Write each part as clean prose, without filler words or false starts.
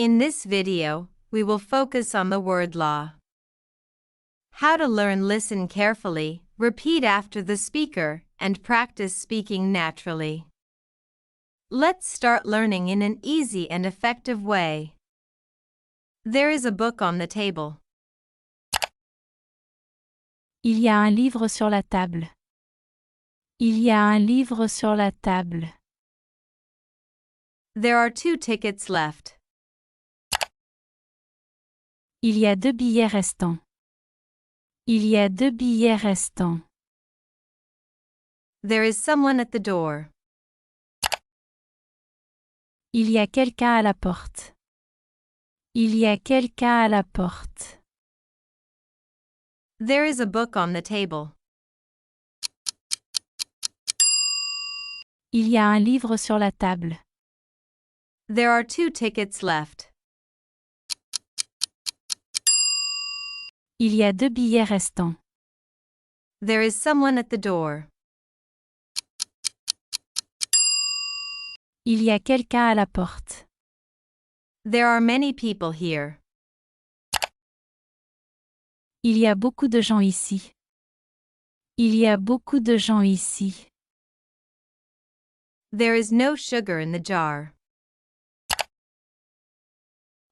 In this video, we will focus on the word law. How to learn. Listen carefully, repeat after the speaker, and practice speaking naturally. Let's start learning in an easy and effective way. There is a book on the table. Il y a un livre sur la table. Il y a un livre sur la table. There are 2 tickets left. Il y a 2 billets restants. Il y a 2 billets restants. There is someone at the door. Il y a quelqu'un à la porte. Il y a quelqu'un à la porte. There is a book on the table. Il y a un livre sur la table. There are 2 tickets left. Il y a 2 billets restants. There is someone at the door. Il y a quelqu'un à la porte. There are many people here. Il y a beaucoup de gens ici. Il y a beaucoup de gens ici. There is no sugar in the jar.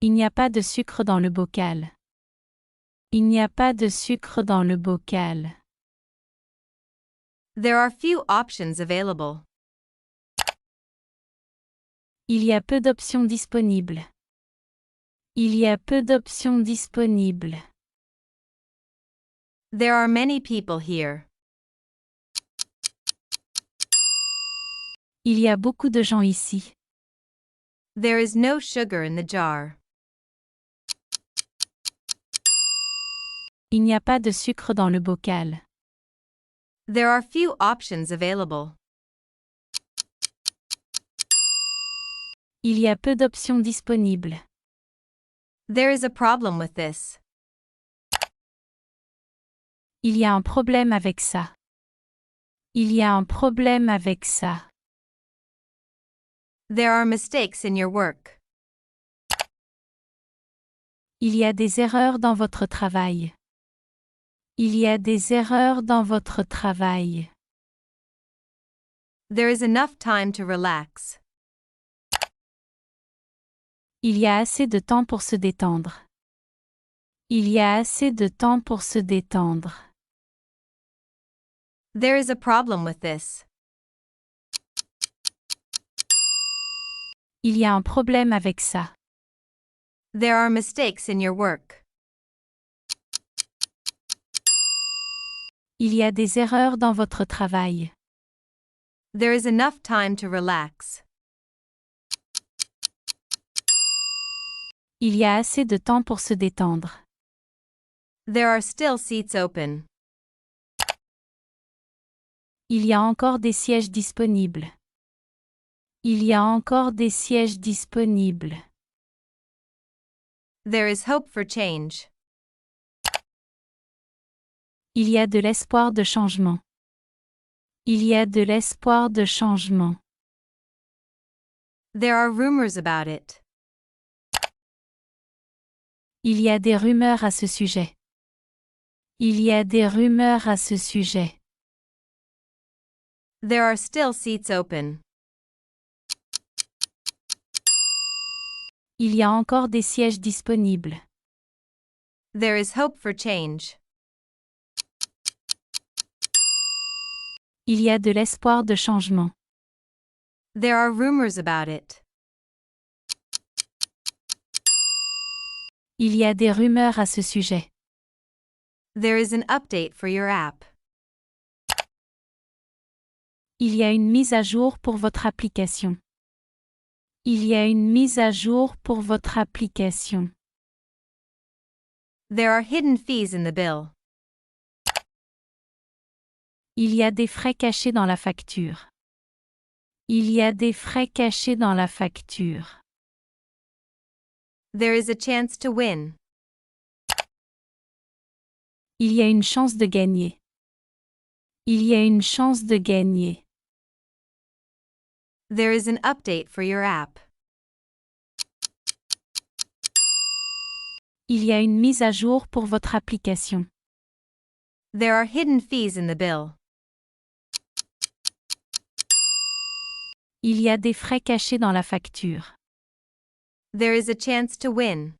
Il n'y a pas de sucre dans le bocal. Il n'y a pas de sucre dans le bocal. There are few options available. Il y a peu d'options disponibles. Il y a peu d'options disponibles. There are many people here. Il y a beaucoup de gens ici. There is no sugar in the jar. Il n'y a pas de sucre dans le bocal. There are few options available. Il y a peu d'options disponibles. There is a problem with this. Il y a un problème avec ça. Il y a un problème avec ça. There are mistakes in your work. Il y a des erreurs dans votre travail. Il y a des erreurs dans votre travail. There is enough time to relax. Il y a assez de temps pour se détendre. Il y a assez de temps pour se détendre. There is a problem with this. Il y a un problème avec ça. There are mistakes in your work. Il y a des erreurs dans votre travail. There is enough time to relax. Il y a assez de temps pour se détendre. There are still seats open. Il y a encore des sièges disponibles. Il y a encore des sièges disponibles. There is hope for change. Il y a de l'espoir de changement. Il y a de l'espoir de changement. There are rumors about it. Il y a des rumeurs à ce sujet. Il y a des rumeurs à ce sujet. There are still seats open. Il y a encore des sièges disponibles. There is hope for change. Il y a de l'espoir de changement. There are rumors about it. Il y a des rumeurs à ce sujet. There is an update for your app. Il y a une mise à jour pour votre application. Il y a une mise à jour pour votre application. There are hidden fees in the bill. Il y a des frais cachés dans la facture. Il y a des frais cachés dans la facture. There is a chance to win. Il y a une chance de gagner. Il y a une chance de gagner. There is an update for your app. Il y a une mise à jour pour votre application. There are hidden fees in the bill. Il y a des frais cachés dans la facture. There is a chance to win.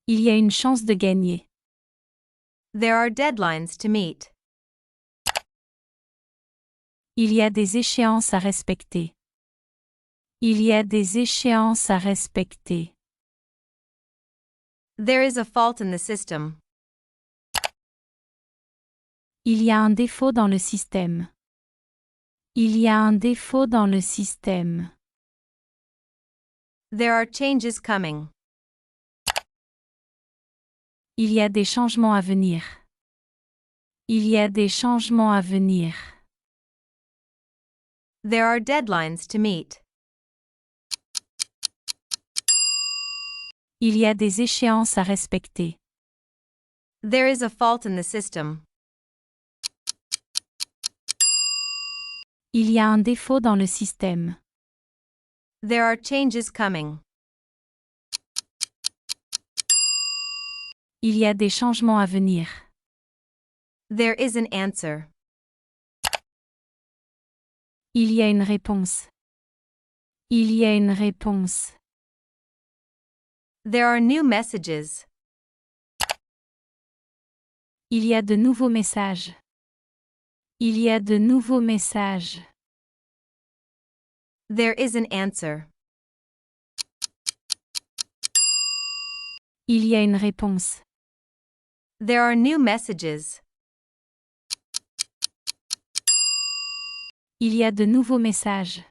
Il y a une chance de gagner. There are deadlines to meet. Il y a des échéances à respecter. Il y a des échéances à respecter. There is a fault in the system. Il y a un défaut dans le système. Il y a un défaut dans le système. There are changes coming. Il y a des changements à venir. Il y a des changements à venir. There are deadlines to meet. Il y a des échéances à respecter. There is a fault in the system. Il y a un défaut dans le système. There are changes coming. Il y a des changements à venir. There is an answer. Il y a une réponse. Il y a une réponse. There are new messages. Il y a de nouveaux messages. Il y a de nouveaux messages. There is an answer. Il y a une réponse. There are new messages. Il y a de nouveaux messages.